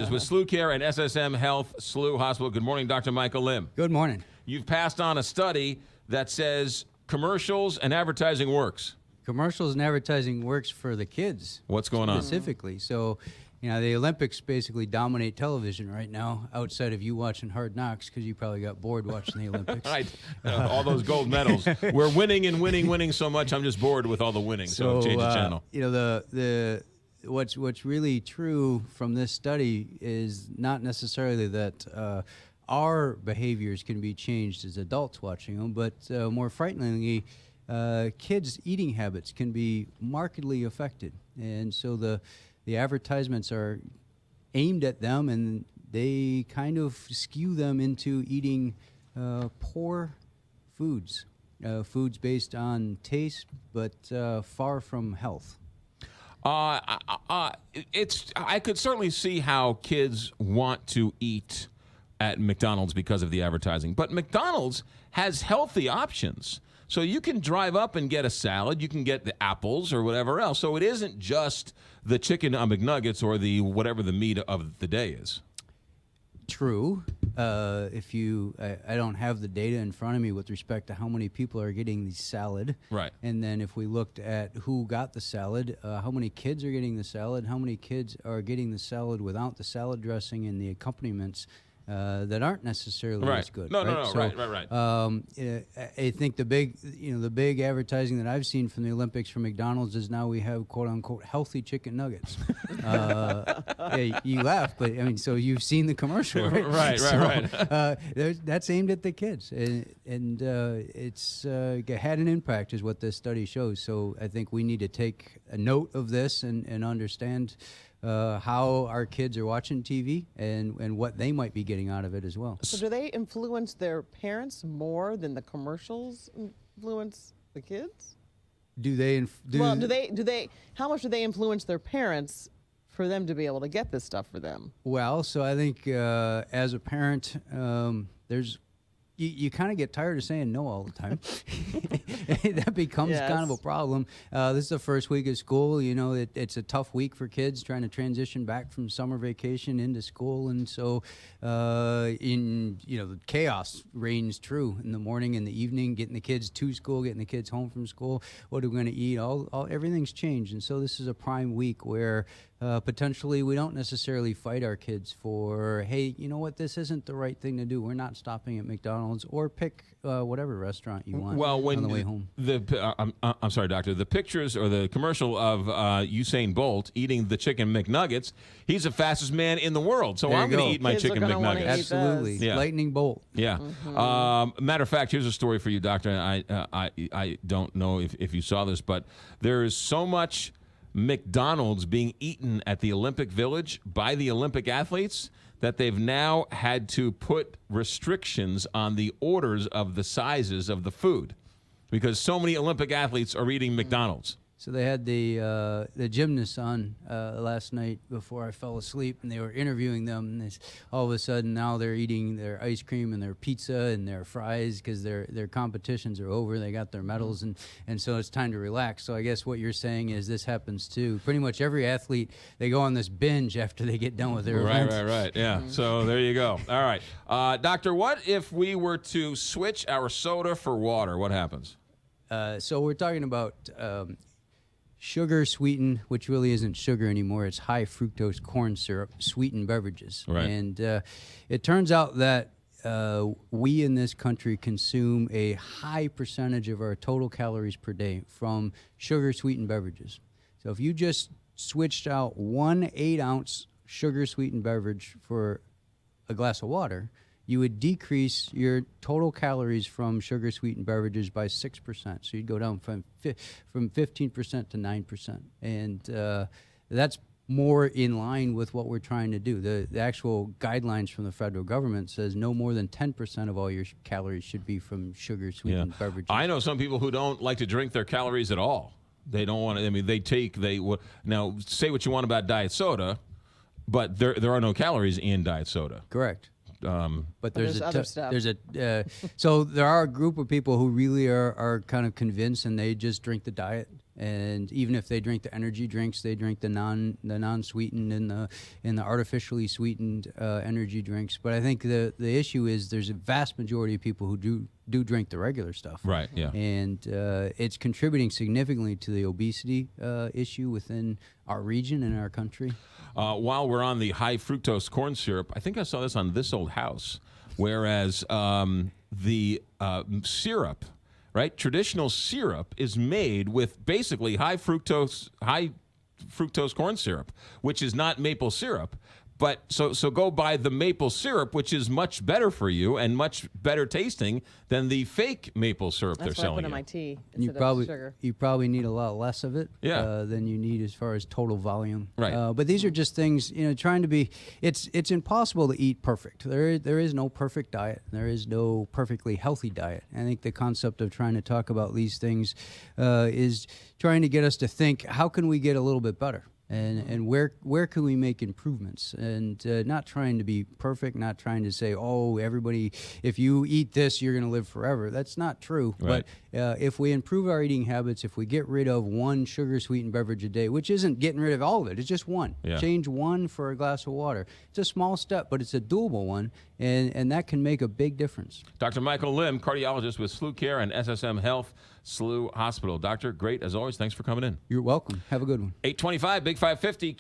With SLU Care and SSM Health SLU Hospital. Good morning, Dr. Michael Lim. Good morning. You've passed on a study that says commercials and advertising works. Commercials and advertising works for the kids. What's going on? Specifically. So, the Olympics basically dominate television right now outside of you watching Hard Knocks because you probably got bored watching the Olympics. Right. All those gold medals. We're winning and winning so much, I'm just bored with all the winning. So change the channel. What's really true from this study is not necessarily that our behaviors can be changed as adults watching them, but more frighteningly, kids' eating habits can be markedly affected. And so the advertisements are aimed at them, and they kind of skew them into eating poor foods, foods based on taste, but far from health. I could certainly see how kids want to eat at McDonald's because of the advertising, but McDonald's has healthy options. So you can drive up and get a salad, you can get the apples or whatever else. So it isn't just the chicken McNuggets or the whatever the meat of the day is. True. I don't have the data in front of me with respect to how many people are getting the salad. Right. And then if we looked at who got the salad, how many kids are getting the salad, how many kids are getting the salad without the salad dressing and the accompaniments that aren't necessarily as good. No, right? Right. I think the big advertising that I've seen from the Olympics from McDonald's is now we have quote unquote healthy chicken nuggets. You laugh, but so you've seen the commercial, right? Right. That's aimed at the kids, and it's had an impact, is what this study shows. So I think we need to take a note of this and understand how our kids are watching TV and what they might be getting out of it as well. So do they influence their parents more than the commercials influence the kids? Do they? How much do they influence their parents for them to be able to get this stuff for them? Well, so I think as a parent, you kind of get tired of saying no all the time. That becomes kind of a problem. This is the first week of school. It's a tough week for kids trying to transition back from summer vacation into school. And so the chaos reigns true in the morning and the evening, getting the kids to school, getting the kids home from school. What are we going to eat? Everything's changed. And so this is a prime week where potentially we don't necessarily fight our kids for, hey, you know what, this isn't the right thing to do. We're not stopping at McDonald's, or pick whatever restaurant you want on the way home. I'm sorry, Doctor. The pictures or the commercial of Usain Bolt eating the chicken McNuggets, he's the fastest man in the world. So I'm going to eat my chicken McNuggets. Absolutely. Yeah. Lightning bolt. Yeah. Mm-hmm. Matter of fact, here's a story for you, Doctor. I don't know if you saw this, but there is so much McDonald's being eaten at the Olympic Village by the Olympic athletes that they've now had to put restrictions on the orders of the sizes of the food because so many Olympic athletes are eating McDonald's. So they had the gymnasts on last night before I fell asleep, and they were interviewing them. And all of a sudden, now they're eating their ice cream and their pizza and their fries because their competitions are over. They got their medals, and so it's time to relax. So I guess what you're saying is this happens to pretty much every athlete. They go on this binge after they get done with their event. Right. Yeah. So there you go. All right, Doctor. What if we were to switch our soda for water? What happens? So we're talking about sugar sweetened, which really isn't sugar anymore. It's high fructose corn syrup sweetened beverages. Right. And it turns out that we in this country consume a high percentage of our total calories per day from sugar sweetened beverages. So if you just switched out 1 8-ounce sugar sweetened beverage for a glass of water, you would decrease your total calories from sugar-sweetened beverages by 6%. So you'd go down from 15% to 9%. And that's more in line with what we're trying to do. The actual guidelines from the federal government says no more than 10% of all your calories should be from sugar-sweetened beverages. I know some people who don't like to drink their calories at all. They don't want to. Now, say what you want about diet soda, but there are no calories in diet soda. Correct. But there's other stuff. So there are a group of people who really are kind of convinced, and they just drink the diet And even if they drink the energy drinks, they drink the non-sweetened and the artificially sweetened energy drinks. But I think the issue is there's a vast majority of people who do drink the regular stuff. Right, yeah. And it's contributing significantly to the obesity issue within our region and our country. While we're on the high fructose corn syrup, I think I saw this on This Old House, whereas the syrup, right, traditional syrup is made with basically high fructose corn syrup, which is not maple syrup. But so go buy the maple syrup, which is much better for you and much better tasting than the fake maple syrup That's they're what I put selling in my you. tea You instead of sugar. probably need a lot less of it Yeah. than you need as far as total volume. Right. But these are just things, trying to be. It's impossible to eat perfect. There is no perfect diet. There is no perfectly healthy diet. I think the concept of trying to talk about these things is trying to get us to think, how can we get a little bit better? And where can we make improvements? And not trying to be perfect, not trying to say, oh, everybody, if you eat this, you're going to live forever. That's not true. Right. But if we improve our eating habits, if we get rid of one sugar-sweetened beverage a day, which isn't getting rid of all of it, it's just one. Yeah. Change one for a glass of water. It's a small step, but it's a doable one, and that can make a big difference. Dr. Michael Lim, cardiologist with SLU Care and SSM Health, SLU Hospital. Doctor, great as always. Thanks for coming in. You're welcome. Have a good one. 825, Big 550,